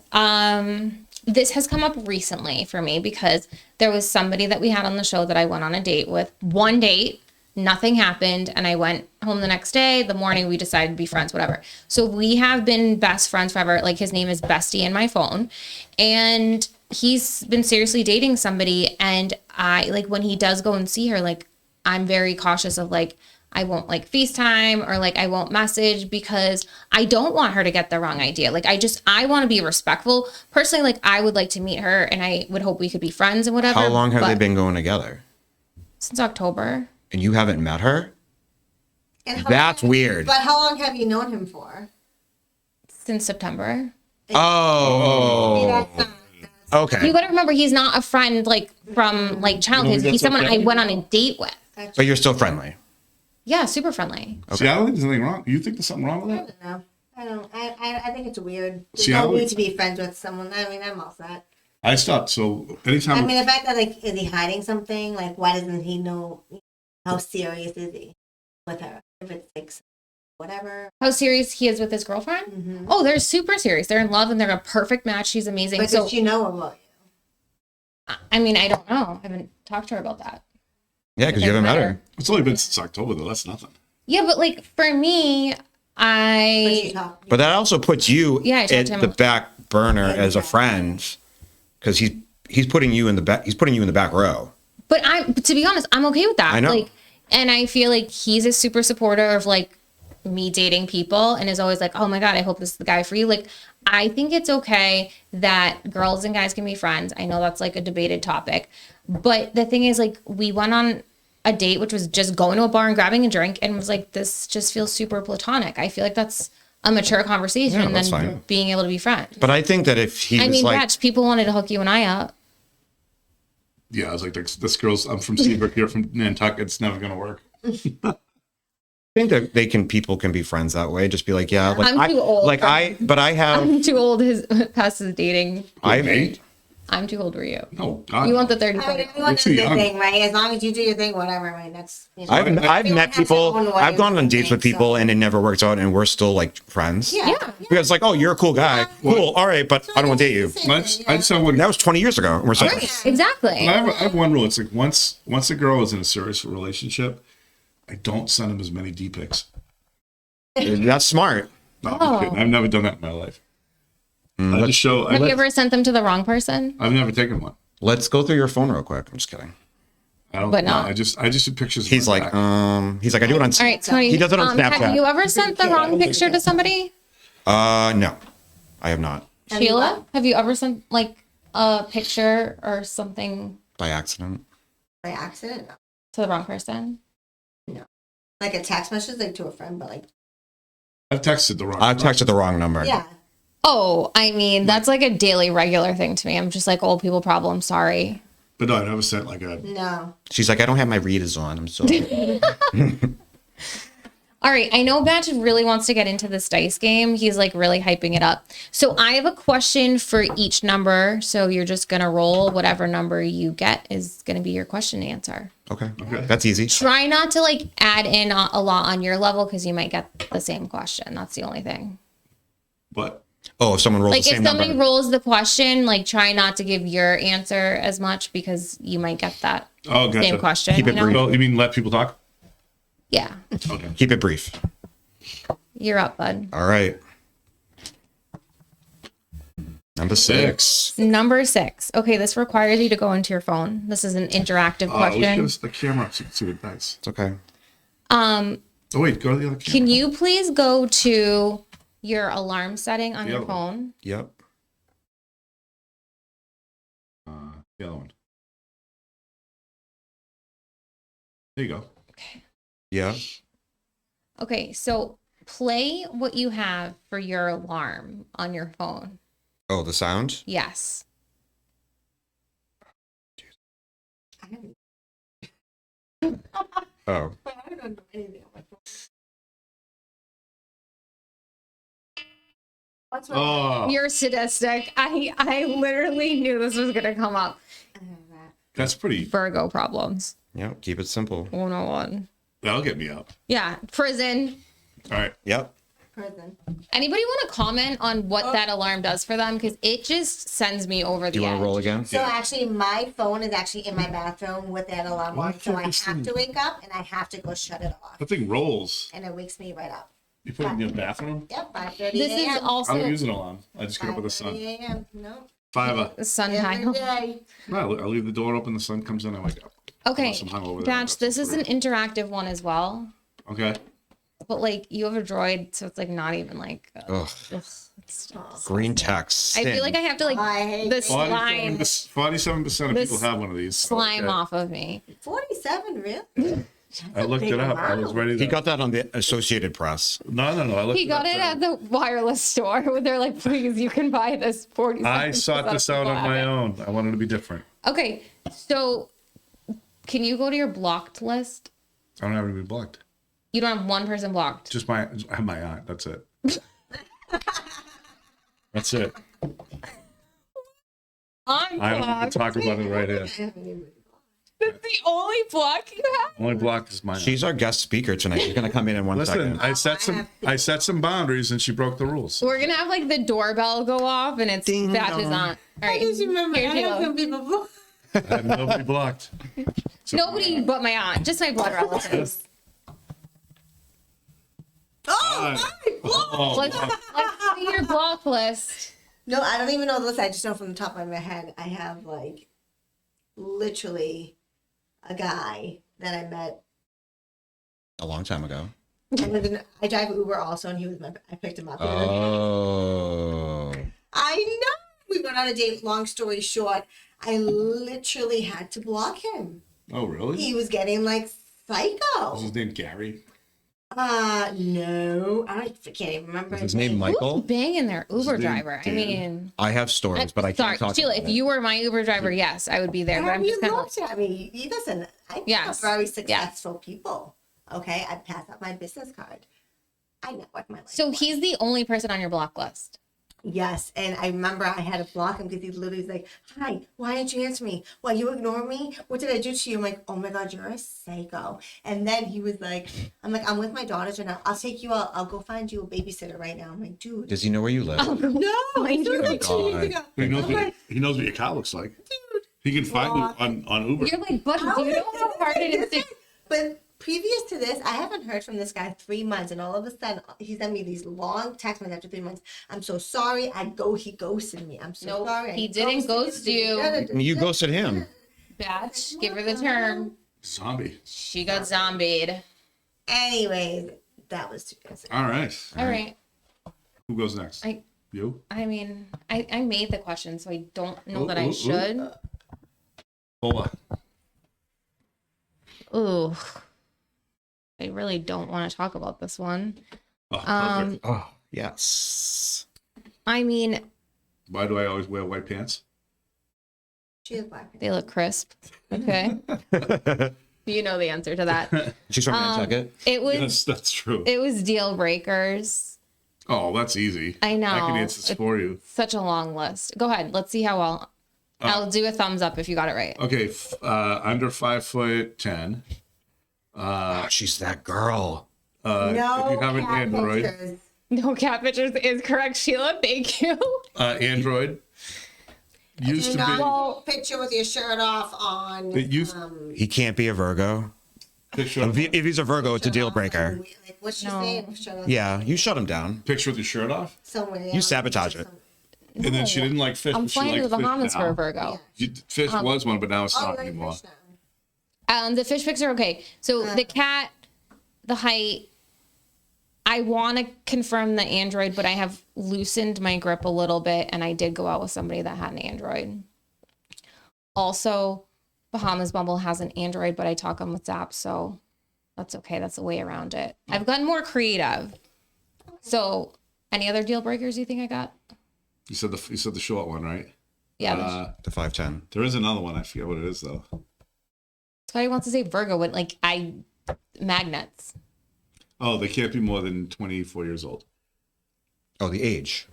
This has come up recently for me because there was somebody that we had on the show that I went on a date with. One date, nothing happened, and I went home the next day. The morning we decided to be friends, whatever. So we have been best friends forever. Like, his name is Bestie in my phone, and he's been seriously dating somebody. And I, like, when he does go and see her, like, I'm very cautious of, like, I won't like FaceTime or like I won't message because I don't want her to get the wrong idea. Like, I want to be respectful. Personally, like, I would like to meet her and I would hope we could be friends and whatever. How long have they but been going together? Since October. And you haven't met her? And how That's long- weird. But how long have you known him for? Since September. Oh, You okay. gotta remember he's not a friend like from like childhood. that's He's someone okay. I went on a date with. But you're still friendly. Yeah, super friendly. See, I don't think there's anything wrong. You think there's something wrong with I that? don't know. I think it's weird. There's See, I no would- need to be friends with someone. I mean, I'm all set. I stopped. So anytime I mean, the fact that, like, is he hiding something? Like, why doesn't he know how serious is he with her? If it's like whatever. How serious he is with his girlfriend? Mm-hmm. Oh, they're super serious. They're in love and they're a perfect match. She's amazing. But So does she know about you? I mean, I don't know. I haven't talked to her about that. Yeah, because you haven't met her. it's only been since October though. That's nothing. Yeah, but like for me, But she I talked. But that also puts you Yeah, I talked at to him. the back burner as a friend because he's putting you in the back row. but to be honest, I'm okay with that. I know. Like, and I feel like he's a super supporter of like me dating people and is always like, oh my God, I hope this is the guy for you. Like, I think it's okay that girls and guys can be friends. I know that's like a debated topic, but the thing is, like, we went on a date, which was just going to a bar and grabbing a drink, and was like, this just feels super platonic. I feel like that's a mature conversation Yeah, and that's then fine. being able to be friends. But I think that if he I was mean, like, Batch, people wanted to hook you and I up. Yeah, I was like, this girl's. I'm from Seabrook here from Nantucket. It's never gonna work. I think that people can be friends that way. Just be like, yeah, like I'm too old Like for but I have, I'm too old past his dating. Mate? I'm too old for you. No, God. You want the 30 I mean, 40. everyone does too their young. thing, right? As long as you do your thing, whatever. I mean, that's. You know, I've met everyone has their people. own way I've gone of on dates doing with people things, and it never works out, and we're still like friends. so- Yeah. Because it's like, oh, you're a cool guy. Cool. All right, but I don't want to date you. I just have one. That was 20 years ago. And we're still Right, friends. exactly. I have one rule. It's like once a girl is in a serious relationship, I don't send them as many D pics. That's smart. No, I'm Oh. kidding. I've never done that in my life. I just show. Have you ever sent them to the wrong person? I've never taken one. Let's go through your phone real quick. I'm just kidding. I don't. But no, no. I just do pictures. of He's my like, back. I do it on. All right, Tony. He does it on Have Snapchat. you ever sent the wrong picture to somebody? No, I have not Have you Sheila, what? have you ever sent like a picture or something by accident. By accident? No. to the wrong person? Like a text message, like to a friend, but like, I've texted the wrong. I've texted the wrong number. yeah. Oh, I mean, that's like a daily regular thing to me. I'm just like, old people problem. Sorry. But no, I never sent like a. No. She's like, I don't have my readers on. I'm sorry. All right, I know Batch really wants to get into this dice game. He's like really hyping it up. So I have a question for each number. So you're just gonna roll whatever number you get is gonna be your question to answer. Okay. Okay. That's easy. Try not to like add in a lot on your level because you might get the same question. That's the only thing. But Oh, if someone rolls Like the if same somebody number. rolls the question, like try not to give your answer as much because you might get that oh, gotcha. same question. Keep it you know? brief. Well, you mean let people talk? Yeah, Okay. Keep it brief. you're up, bud. All right. Number 6. Number 6. Okay, this requires you to go into your phone. This is an interactive question. Let's get the camera up so you can see the dice. It's okay. Oh, wait, go to the other camera. Can you please go to your alarm setting on your other one. phone? Yep. The other one. There you go. Yeah. Okay, so play what you have for your alarm on your phone. Oh, the sound? Yes. Oh. I don't know anything on my phone. What's my Oh, You're sadistic. I literally knew this was going to come up. that's pretty. Virgo problems. Yep. Keep it simple. 101. That'll get me up. Yeah, prison. All right. Yep. prison? Anybody want to comment on what that alarm does for them? Because it just sends me over Do the you want edge. to roll again? So actually, my phone is actually in my bathroom with that alarm Why on, so I can't this have thing- to wake up and I have to go shut it off, That thing rolls. and it wakes me right up. You put it in your bathroom? Yep, 5:30 This is a.m. I don't also use an alarm. I just get up with the 5:30 sun. a.m. No, Fiver. a sundial. every day. No, I'll leave the door open. The sun comes in. I wake up. Okay, Unless I'm hungover, then Batch, that's this is an great. interactive one as well. Okay. But like you have a droid, so it's like not even like. Ugh. It's just- Green text. I feel like I have to like I hate the it. slime 47% of This people have one of these. slime Okay. off of me. 47, really? I looked it up. I was ready to. He got that on the Associated Press. No. I looked He got it at the wireless store where they're like, please, you can buy this 40. I sought this out on my own. I wanted to be different. Okay, so can you go to your blocked list? I don't have any blocked. You don't have one person blocked. Just I have my aunt. That's it. That's it. I'm I don't blocked. talk about it right here. That's the only block you have. Only block is my aunt. She's our guest speaker tonight. She's gonna come in one Listen, second. I set some boundaries and she broke the rules. We're gonna have like the doorbell go off and it's Ding Batch's dong. aunt. All right. I just remember, Here, I have Sheila. some people. I have nobody blocked. So- Nobody but my aunt, just my blood relatives. Oh, Oh, Let's see your block list. no, I don't even know the list. I just know from the top of my head. I have like literally a guy that I met. A long time ago. I drive Uber also, and I picked him up. Oh. I know. We went on a date. Long story short, I literally had to block him. oh, really? He was getting like Was psycho. his name Gary? No, I can't even remember. Is his name Michael? Banging their Uber name driver. I Dan? mean, I have stories, but I sorry, can't talk Sheila. about If it. you were my Uber driver, yes, I would be there. But I'm You just kind of looked at me. Listen, I Yes. know very successful people. Okay, I passed out my business card. I network my life. so he's the only person on your block list. Yes, and I remember I had to block him because he literally was like, "Hi, why didn't you answer me? Why you ignore me? What did I do to you?" I'm like, "Oh my God, you're a psycho." And then he was like, "I'm like, I'm with my daughters right now. I'll take you out. I'll go find you a babysitter right now." I'm like, "Dude, Does he know where you live? no, Find it was you like 2 God. years ago." He knows, I'm like, he knows what your car looks like. He can find you on Uber. You're like, but do you know how hard it is to? But previous to this, I haven't heard from this guy 3 months, and all of a sudden, he sent me these long text messages after 3 months. I'm so sorry. He ghosted me. I'm so Nope, sorry. he didn't ghost you. You ghosted him. Batch, give her the term. Zombie. She got zombied. Anyways, that was 2 years ago. All right. All right. Who goes next? I You? mean, I made the question, so I don't know that Ooh, I ooh, ooh. should. Bola. Ooh. I really don't want to talk about this one. Oh, perfect. Oh, yes. I mean, Why do I always wear white pants? She is black. they look crisp. Okay. You know the answer to that. She's from Nantucket. It was Yes, that's true. it was deal breakers. Oh, that's easy. I know. I can answer this for you. Such a long list. Go ahead. Let's see how well. I'll do a thumbs up if you got it right. Okay, under 5'10". She's that girl. If No you have an cat Android, pictures. No cat pictures is correct, Sheila. Thank you. Android used to Not a picture with your shirt off on. It used- He can't be a Virgo. be picture, If he's a Virgo, it's a deal breaker. Like, what's she No. saying? Shirt off Yeah, you shut him down. picture with your shirt off. somewhere. You sabotage it. And then she didn't like fish. I'm but she flying to liked the fish Bahamas now. for a Virgo. Fish was one, but now it's Oh, not you're anymore. fish now. The fish pics are okay. So the cat, the height, I want to confirm the Android, but I have loosened my grip a little bit, and I did go out with somebody that had an Android. Also, Bahamas Bumble has an Android, but I talk on WhatsApp, so that's okay. That's a way around it. I've gotten more creative. So, any other deal breakers you think I got? You said the short one, right? Yeah. The 5'10". There is another one. I forget what it is though. Scotty wants to say Virgo with magnets. Oh, they can't be more than 24 years old. Oh, the age.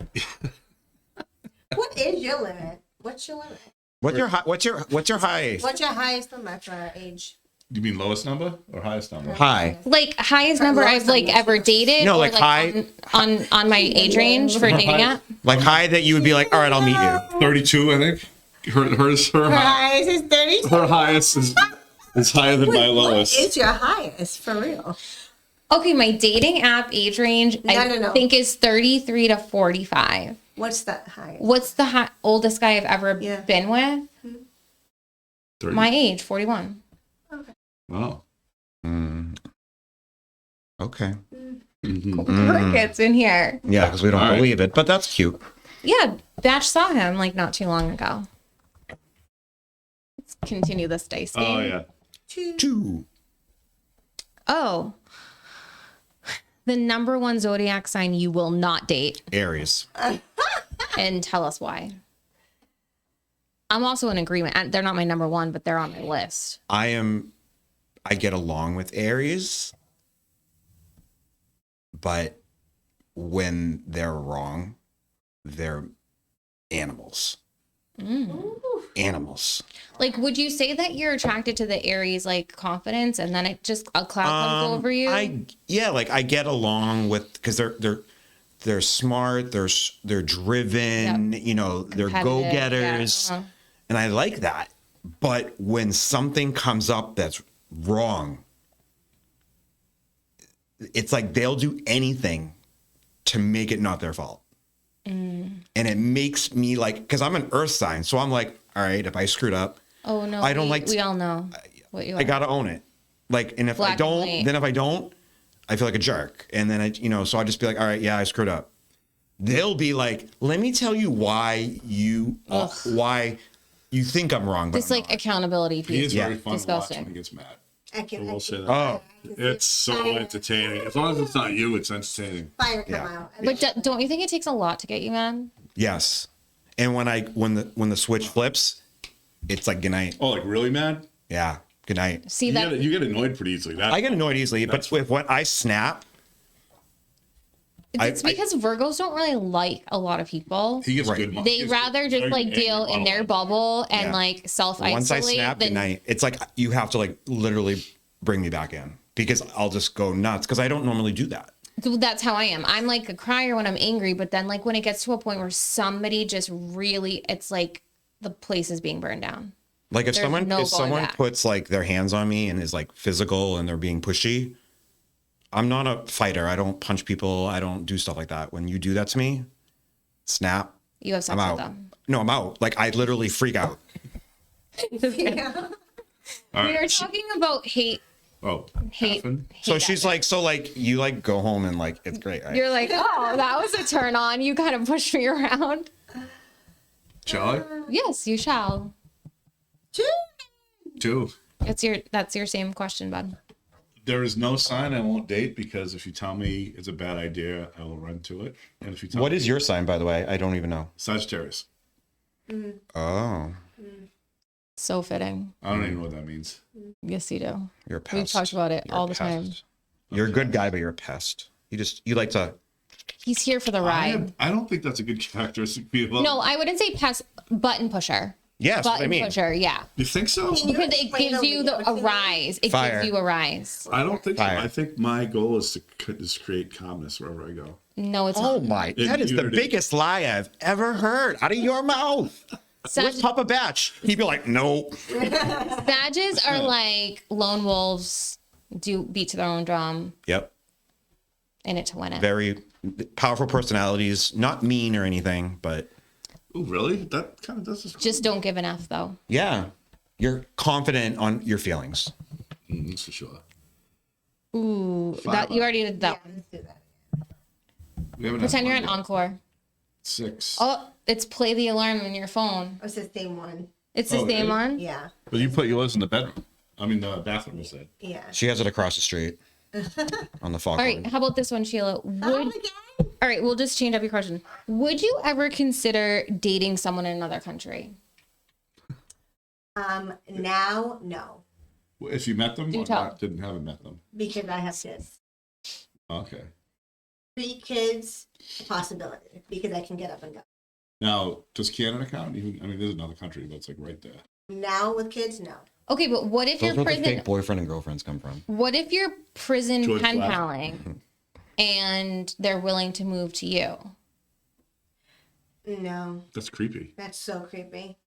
What is your limit? What's your limit? What's your high? What's your highest limit for age? You mean lowest number or highest number? High. Like highest number I've ever dated. No, or like high- on my age range for dating app. Like high that you would be like, all right, I'll meet you. 32, I think. Her Highest is 32. her highest is higher than my What lowest. is your highest for real? Okay, my dating app age range I think is 33 to 45. What's that highest? What's the oldest guy I've ever Yeah. been with? 30. My age, 41. Oh. Okay. Mhm. Crickets in here. Yeah, because we don't All right. believe it, but that's cute. Yeah, Batch saw him not too long ago. Let's continue this dice game. Oh yeah. 2. Oh. The number one zodiac sign you will not date, Aries. and tell us why. I'm also in agreement. They're not my number one, but they're on my list. I get along with Aries, but when they're wrong, they're animals. Animals. Like, would you say that you're attracted to the Aries confidence, and then a cloud comes over you? I get along with because they're smart, they're driven, they're go-getters, yeah, and I like that. But when something comes up that's wrong, it's like they'll do anything to make it not their fault. And it makes me because I'm an earth sign, so I'm like, all right, if I screwed up, Oh no, I don't we all know what you are. I gotta own it. And if Black I and don't, white. then if I don't, I feel like a jerk. And then so I just be like, all right, yeah, I screwed up. They'll be like, let me tell you why you think I'm wrong. But This I'm not. accountability He piece. is Yeah. very fun to watch Disgusting. when he gets mad. I can. We'll say that. Oh, It's so entertaining. As long as it's not you, it's entertaining. Fire come Yeah. out. But don't you think it takes a lot to get you mad? yes. And when the switch flips, it's like good night. Oh, like really mad? Yeah, good night. See You that? get annoyed pretty easily. I get annoyed easily, but when I snap, It's because Virgos don't really like a lot of people. He gets Right. good. They rather just deal in their bubble and Yeah. self-isolate. once I snap, good night. It's like you have to literally bring me back in because I'll just go nuts because I don't normally do that. That's how I am. I'm like a crier when I'm angry, but then when it gets to a point where somebody just really, it's like the place is being burned down. Like if There's someone no going back. puts their hands on me and is physical and they're being pushy, I'm not a fighter. I don't punch people. I don't do stuff like that. When you do that to me, snap. You have sex I'm with out. them. No, I'm out. I literally freak out. Yeah. All We are right. talking about hate. Oh, Hate. Catherine? So hate she's that. you go home and it's great, right? You're like, oh, that was a turn on. You kind of pushed me around. Shall I? Yes, you shall. Two. That's your same question, bud. There is no sign I won't date because if you tell me it's a bad idea, I will run to it. And if you tell What me is your sign, by the way? I don't even know. Sagittarius. Oh, So fitting. I don't even know what that means. Yes, you do. you're a pest. We've talked about it You're all a the pest. time. You're a good guy, but you're a pest. You like to. He's here for the ride. I don't think that's a good characteristic, people. No, I wouldn't say pest, button pusher. Yes, what I Button mean. pusher, yeah. You think so? Because it gives you a rise. It Fire. gives you a rise. I don't think so. Fire. I think my goal is to create calmness wherever I go. No, it's Oh not. my! That is the unity. biggest lie I've ever heard out of your mouth. Where's Papa Batch? He'd be like, no. Sages are like lone wolves, do beat to their own drum, Yep. in it to win it. Very powerful personalities. Not mean or anything, but Oh, really? That kind of does this. Just don't give an F though. Yeah. You're confident on your feelings. That's for sure. Ooh, that you already did that one. Let's do that. We haven't Pretend had you're one on yet. Encore. 6. Oh, it's play the alarm on your phone. Oh, it's the same one. It's the Oh, same really? one. Yeah. But you put yours in the bedroom. I mean, the bathroom, you said. Yeah. She has it across the street on the fog. All right, how about this one, Sheila? Oh my God. All right, we'll just change up your question. Would you ever consider dating someone in another country? Now, no, Well, if you met them Do or tell. not, haven't met them. because I have kids. Okay. 3 kids, a possibility, because I can get up and go. Now, does Canada count? Even, I mean, there's another country, but it's like right there. Now with kids, no. Okay, but what if Those your where the prison? fake boyfriend and girlfriends come from. What if you're prison George pen Black. paling, and they're willing to move to you? No, That's creepy. that's so creepy.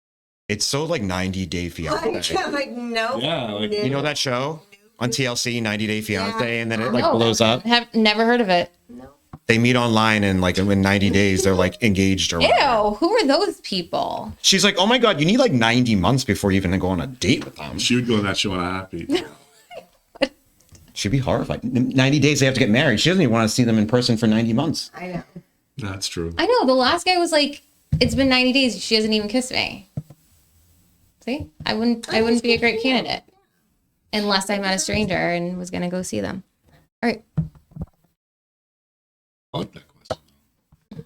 It's so like 90 Day Fiance. I'm like, no. Yeah, like You know that show on TLC, 90 Day Fiance, and then it like No. blows up? Have never heard of it. No. They meet online and like in 90 days they're like engaged or whatever. Ew, who are those people? She's like, oh my God, you need like 90 months before you even go on a date with them. she would go on that show in a heartbeat. She'd be horrified. 90 days they have to get married. She doesn't even want to see them in person for 90 months. I know. That's true. I know, the last guy was like, it's been 90 days, she hasn't even kissed me. See? I wouldn't be a great candidate. Unless I met a stranger and was gonna go see them. All right. I like that question.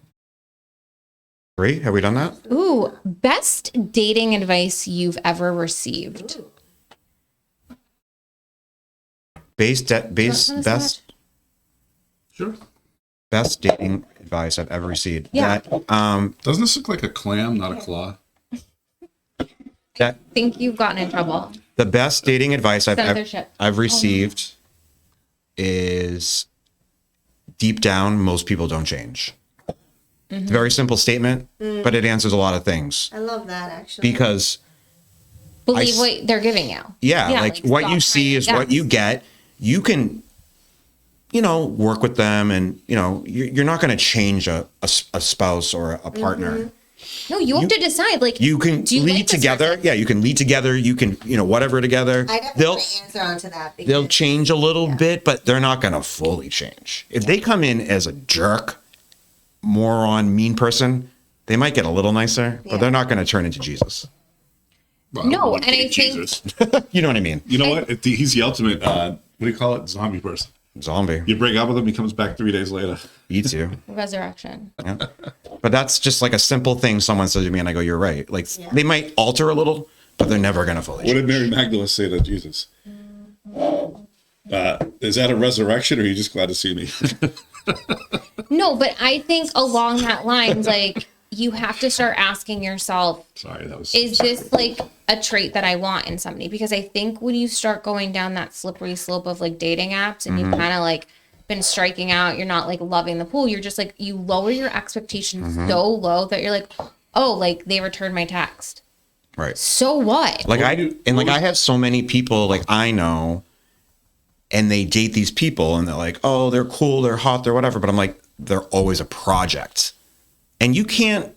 3? Have we done that? Ooh, best dating advice you've ever received. Best Sure. dating advice I've ever received. Yeah. Doesn't this look like a clam, not a claw? That Think you've gotten in trouble. the best dating advice Censorship. I've received is deep down, most people don't change. It's a very simple statement, but it answers a lot of things I love that actually. because Believe what they're giving you. yeah, like what stop you see trying is to what you guess. get. You can, work with them and, you're not going to change a spouse or a partner. No, you have to decide. Like, You can do you lead like this together. person? Yeah, you can lead together. You can, whatever together. I definitely They'll want to answer onto that. Because, they'll change a little bit, but they're not going to fully change. If they come in as a jerk, moron, mean person, they might get a little nicer, but they're not going to turn into Jesus. Well, No, one and I day, think- Jesus. You know what I mean? You know what? He's the ultimate, what do you call it? Zombie person. Zombie You break up with him, he comes back 3 days later. eats you. Resurrection. Yeah. But that's just like a simple thing someone says to me, and I go, "You're right." Like they might alter a little, but they're never going to fully. What change. did Mary Magdalene say to Jesus? Is that a resurrection, or are you just glad to see me? No, but I think along that lines, like, you have to start asking yourself, Sorry, that was. is this like a trait that I want in somebody? Because I think when you start going down that slippery slope of like dating apps and you've kind of like been striking out, you're not like loving the pool, you're just like, you lower your expectations so low that you're like, oh, like they returned my text. Right. So what? Like What I have so many people like I know, and they date these people, and they're like, "Oh, they're cool, they're hot, they're whatever." But I'm like, they're always a project, and you can't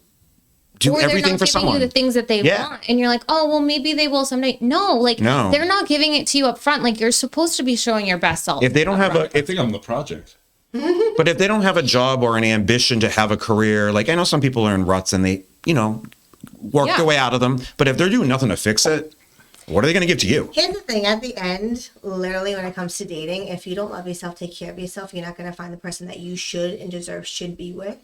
do Or they're everything not for giving someone. you the things that they Yeah. want, and you're like, oh, well, maybe they will someday. No, like No. they're not giving it to you up front. Like you're supposed to be showing your best self. If they don't have I think I'm the project. but if they don't have a job or an ambition to have a career, like I know some people are in ruts and they, work Yeah. their way out of them. But if they're doing nothing to fix it, what are they going to give to you? Here's the thing, at the end, literally when it comes to dating, if you don't love yourself, take care of yourself, you're not going to find the person that you should and should be with.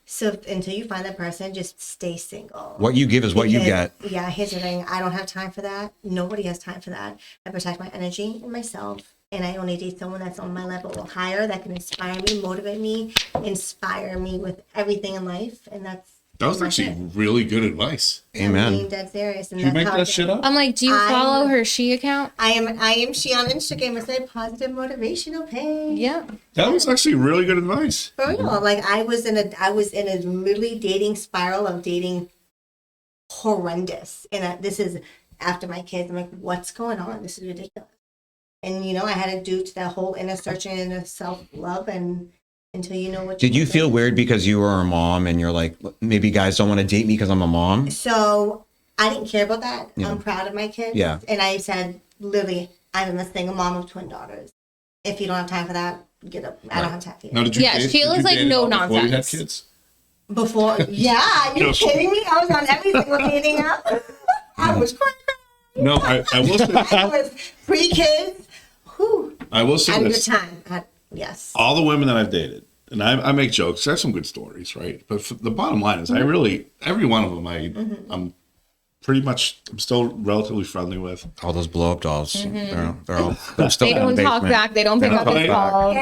So until you find that person, just stay single. What you give is what you Because- get. Yeah, here's the thing. I don't have time for that. Nobody has time for that. I protect my energy and myself. And I only date someone that's on my level or higher that can inspire me, motivate me, inspire me with everything in life. And that's That was that's actually it. really good advice. I'm Amen. being dead serious. And Did you that's make how that shit up? I'm like, do you follow her she account? I am she on Instagram. It's like positive motivational page. Yeah. That was actually really good advice. For real. Like I was in a literally dating spiral of dating horrendous. And this is after my kids. I'm like, what's going on? This is ridiculous. And I had to do to that whole inner searching and inner self-love and until you know what. Did you want. feel weird because you were a mom and you're like, maybe guys don't want to date me because I'm a mom? So I didn't care about that. I'm proud of my kids. Yeah. And I said, literally, I'm a single mom of twin daughters. If you don't have time for that, get up. I don't have time for you. Now, did you Yeah, date, Sheila's did you like, date no at all before you had nonsense. kids? Before, yeah, you kidding me? I was on every single dating app. I was crying. No, I will say. I was pre-kids. Whew. I will I say had a good this. time. Yes. All the women that I've dated, and I make jokes. I have some good stories, right? But the bottom line is, I really every one of them, I'm pretty much, I'm still relatively friendly with. All those blow up dolls. They're still They in the don't talk basement. back. They don't pick up his call.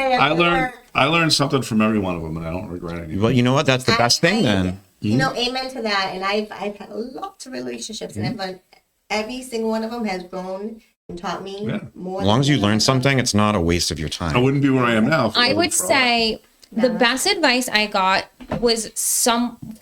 I learned something from every one of them, and I don't regret anything. Well, you know what? That's the best thing then. You know, amen to that. And I've had lots of relationships, and I've learned every single one of them has grown and taught me more. As long as you learn something, it's not a waste of your I time. wouldn't be where I am now. if it I wasn't would for all say the best advice I got was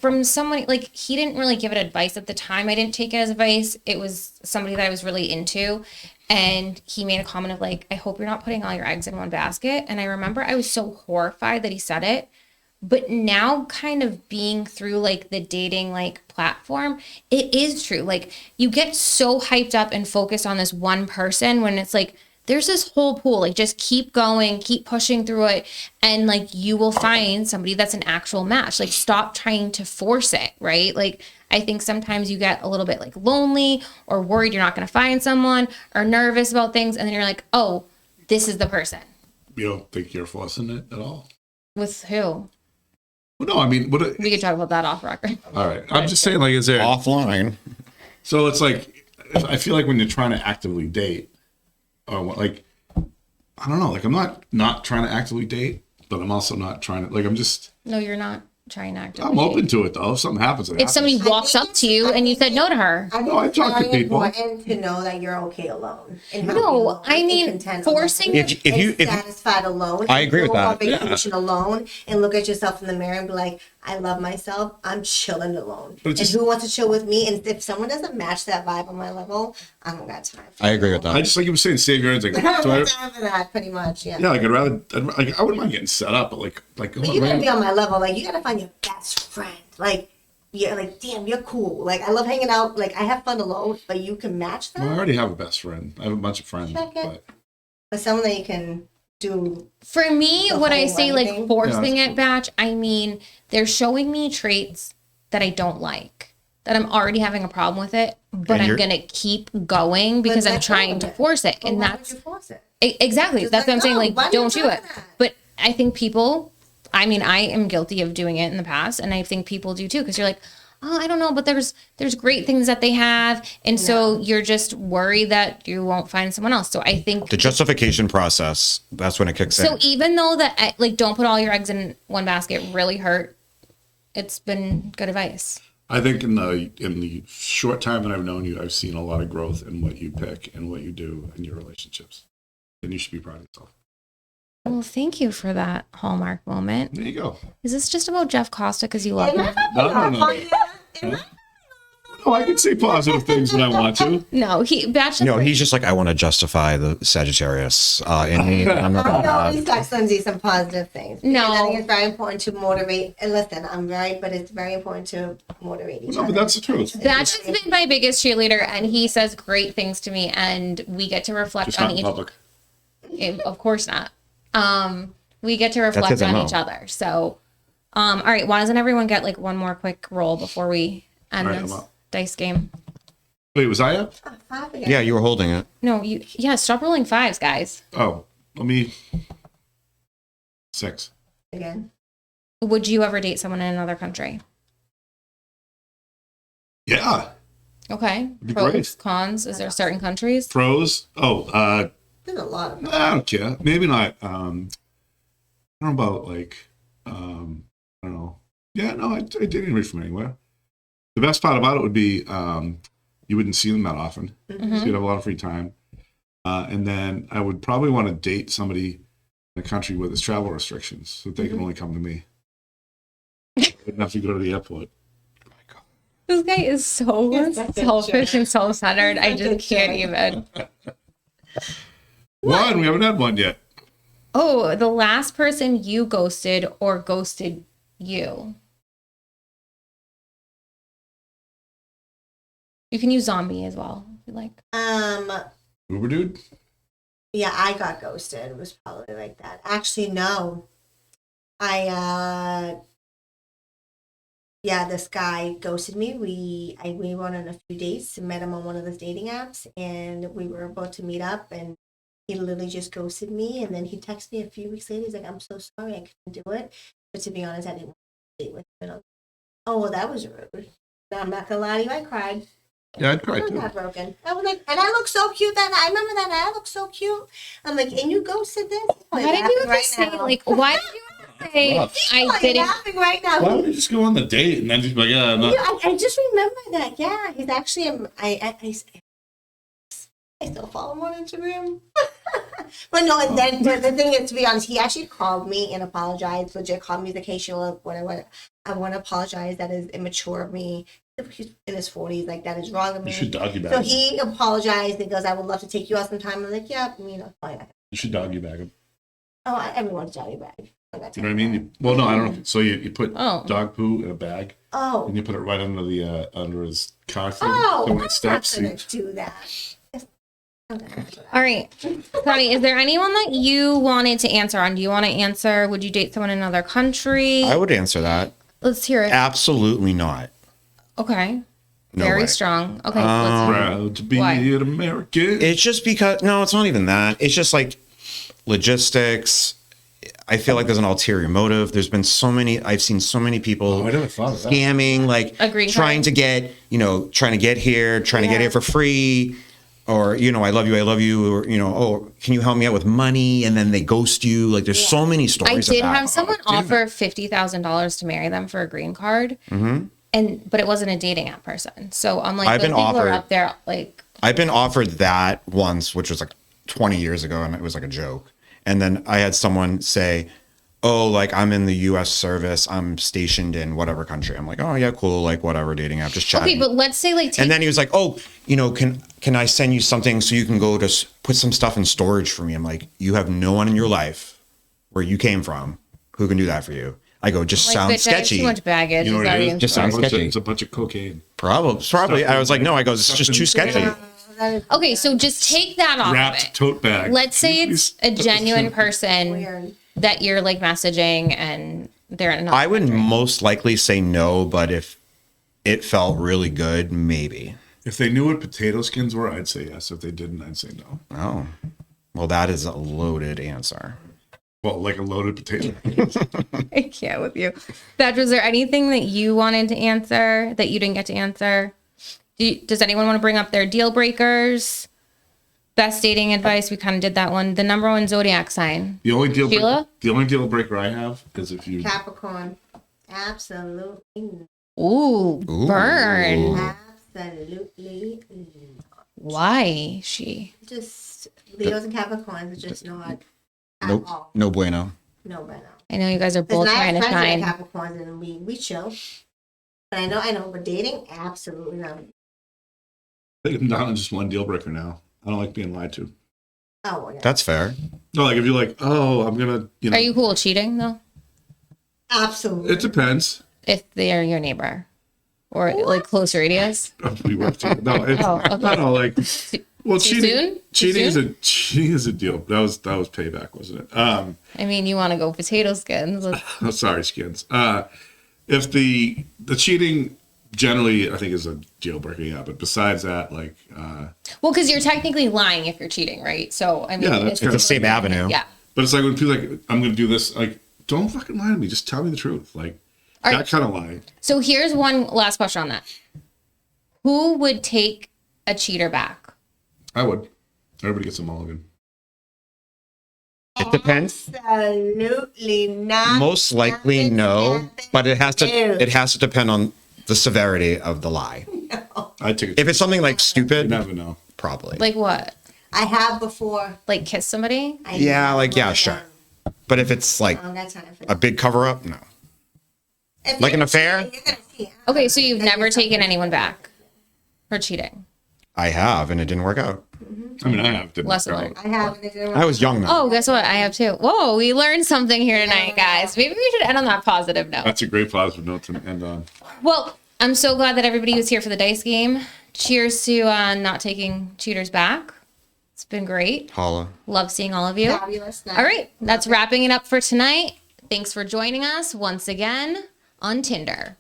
from someone, like, he didn't really give it advice at the time. I didn't take it as advice. It was somebody that I was really into. And he made a comment of like, I hope you're not putting all your eggs in one basket. And I remember I was so horrified that he said it. But now kind of being through like the dating like platform, it is true. Like you get so hyped up and focused on this one person when it's like, there's this whole pool, like just keep going, keep pushing through it. And like, you will find somebody that's an actual match. Like stop trying to force it, right? Like, I think sometimes you get a little bit like lonely or worried you're not going to find someone or nervous about things. And then you're like, oh, this is the person. You don't think you're forcing it at all? With who? Well, no, I mean, We could talk about that off record. all right. I'm just saying, like, is there Offline. So it's like, I feel like when you're trying to actively date, or like, I don't know, like I'm not trying to actively date, but I'm also not trying to, like, I'm just, No, you're not trying to actively I'm open date. to it though. If something happens, it If happens. somebody walks up to you and you said no to her. I think No, I it's talk to very people. important to know that you're okay alone. And happy No, alone I and mean, content forcing alone If you- and satisfied alone. I agree with Go on that. vacation alone and look at yourself in the mirror and be like, I love myself. I'm chilling alone. But And it's just- who wants to chill with me? And if someone doesn't match that vibe on my level, I don't got time. I agree with I that. just, like you were saying, save your eggs. Like, I don't so I, got time for that, pretty much. Yeah. yeah, like like I wouldn't mind getting set up, but like, But oh, you gotta man. be on my level. Like you gotta find your best friend. Like you're like, damn, you're cool. Like I love hanging out. Like I have fun alone, but you can match that. Well, I already have a best friend. I have a bunch of friends, Check it. but But someone that you can do. For me, The when I whole say like everything? forcing Yeah, it, batch, I mean they're showing me traits that I don't like, that I'm already having a problem with it, but And I'm you're- gonna keep going because I'm let go trying of to it. force it, But and why that's would you force it? exactly Just that's let what I'm saying. go. Like, Why do you don't do try it. that? But I think people, I mean, I am guilty of doing it in the past, and I think people do too, because you're like, oh, I don't know, but there's great things that they have, and so you're just worried that you won't find someone else. So I think The justification process, that's when it kicks so in. even though that like don't put all your eggs in one basket really hurt, it's been good advice. I think in the short time that I've known you, I've seen a lot of growth in what you pick and what you do in your relationships, and you should be proud of yourself. Well, thank you for that Hallmark moment. There you go. Is this just about Jeff Costa because you love him? No. Oh, I can say positive things when I want to. No, He's just like, I want to justify the Sagittarius in me. I'm not I gonna always text Lyndsey some positive things. because No. I think it's very important to motivate. And listen, but it's very important to motivate each No, other. but that's the truth. Batch has been my biggest cheerleader, and he says great things to me, and we get to reflect Just on not in each. public. Of course not. We get to That's reflect his on MO. each other. So, all right. Why doesn't everyone get like one more quick roll before we end All right, this I'm up. dice game? Wait, was I up? Five again. Yeah, you were holding it. No, stop rolling fives, guys. Oh, let me. 6. Again. Would you ever date someone in another country? Yeah. Okay. be Pros, great. cons. Is there certain countries? Pros. Oh, There's a lot of them. I don't care. Maybe not. I don't know about like. I don't know. Yeah, no, I didn't read from anywhere. The best part about it would be you wouldn't see them that often, so you'd have a lot of free time. And then I would probably want to date somebody in a country with its travel restrictions, so that they can only come to me. I wouldn't have to go to the airport. This guy is so You're such a selfish jerk. and self-centered. I You're such just a can't jerk. even. One, we haven't had one yet. Oh, the last person you ghosted or ghosted you. You can use zombie as well if you like. Uber dude? Yeah, I got ghosted. It was probably like that. Actually, no. Yeah, this guy ghosted me. We went on a few dates and met him on one of those dating apps, and we were about to meet up, and he literally just ghosted me. And then he texted me a few weeks later. He's like, "I'm so sorry, I couldn't do it." But to be honest, I didn't want to date with him. And I was, oh well, that was rude. I'm not gonna lie to you, I cried. Yeah, I'd cry I was too. heartbroken. I was like, and I look so cute that I remember that night. I look so cute. I'm like, and you ghosted this? Why did you ever say why did you ever say I didn't? Laughing right now. Why would you just go on the date and then just be like, yeah, I'm not. Yeah, I just remember that. Yeah, he's actually. I still follow him on Instagram. But no, and then the thing is, to be honest, he actually called me and apologized. Legit called me the case. I want to apologize. That is immature of me. He's in his 40s, like that is wrong of me. You should doggy bag So him. he apologized and goes, "I would love to take you out sometime." I'm like, "Yeah, fine." You should doggy bag him. Oh, everyone's doggy bag. You know what I mean? Well, no, I don't know. So you put dog poo in a bag Oh, and you put it right under the under his car thing. oh, so I'm when it steps, not gonna do that. All right. Sonny, is there anyone that you wanted to answer on? Do you want to answer? Would you date someone in another country? I would answer that. Let's hear it. Absolutely not. Okay. No Very way. strong. Okay. Let's hear it. proud to be Why? an American. It's just because, no, it's not even that. It's just like logistics. I feel like there's an ulterior motive. There's been I've seen so many people I never thought of that. scamming, like A green trying card. to get, trying to get here for free. Or, I love you. Or, oh, can you help me out with money? And then they ghost you. Like there's so many I stories did of that. have someone offer $50,000 to marry them for a green card. Mm-hmm. But it wasn't a dating app person. So I'm like, I've those been people are offered- up there like, I've been offered that once, which was like 20 years ago, and it was like a joke. And then I had someone say, oh, like I'm in the U.S. service. I'm stationed in whatever country. I'm like, oh yeah, cool. Like whatever dating app, just chatting. okay, but let's say like, And then he was like, oh, can I send you something so you can go to put some stuff in storage for me? I'm like, you have no one in your life where you came from who can do that for you. I go, just like, sounds bitch, I have sketchy. too much baggage. You know Is what that it what is? Just sounds sketchy. It's a bunch of cocaine. Probably. I was like, no, I go, it's just too sketchy. Okay, so just take that off of Wrapped it. tote bag. Let's say it's a genuine person Weird. that you're like messaging and they're not. I would most likely say no, but if it felt really good, maybe. If they knew what potato skins were, I'd say yes. If they didn't, I'd say no. Oh, well, that is a loaded answer. Well, like a loaded potato. I can't with you. Thatch, was there anything that you wanted to answer that you didn't get to answer? Does anyone want to bring up their deal breakers? Best dating advice? We kind of did that one. The number one zodiac sign. The only deal Sheila? the only deal breaker I have is if you Capricorn. Absolutely. Ooh, burn. Absolutely. Why she? Just Leos and Capricorns are just not at Nope. all. No bueno. No, but no. I know you guys are both Because I trying have to friends shine. that are Capricorns and we chill. But I know, but dating, absolutely not. I think I'm down on just one deal breaker now. I don't like being lied to. Oh, yeah. That's fair. No, like if you're like, oh, I'm gonna, Are you cool with cheating though? Absolutely. It depends. If they're your neighbor or like close radius? We work together. No, it's Oh, okay. no, like, well, Too soon? cheating Too cheating is a deal. That was payback, wasn't it? I mean, you want to go potato skins. Oh, sorry, skins. If the cheating generally, I think is a deal breaker. Yeah, but besides that, like, Well, because you're technically lying if you're cheating, right? So I mean, Yeah, that's It's the same avenue. Yeah. but it's like when people like, I'm gonna do this. Like, don't fucking lie to me. Just tell me the truth. Like All that right. kind of lying. So here's one last question on that. Who would take a cheater back? I would. Everybody gets a mulligan. It depends. Absolutely not. Most likely no, but it has to Ew. depend on the severity of the lie. I'd take it. If it's something like You stupid, never know. probably. Like what? I have before. Like kiss somebody? I Yeah, never like, yeah, done. sure. But if it's like I don't got time for a that. big cover up, no. If like an you're affair? cheating, you're gonna cheat. Okay, so you've Then never you're taken something. anyone back for cheating. I have, and it didn't work out. I mean, I have to. Lesson learned. I have. I was young then. Oh, guess what? I have too. Whoa, we learned something here tonight, guys. Maybe we should end on that positive note. That's a great positive note to end on. Well, I'm so glad that everybody was here for the dice game. Cheers to not taking cheaters back. It's been great. Holla. Love seeing all of you. Fabulous night. All right, that's wrapping it up for tonight. Thanks for joining us once again on Tinder.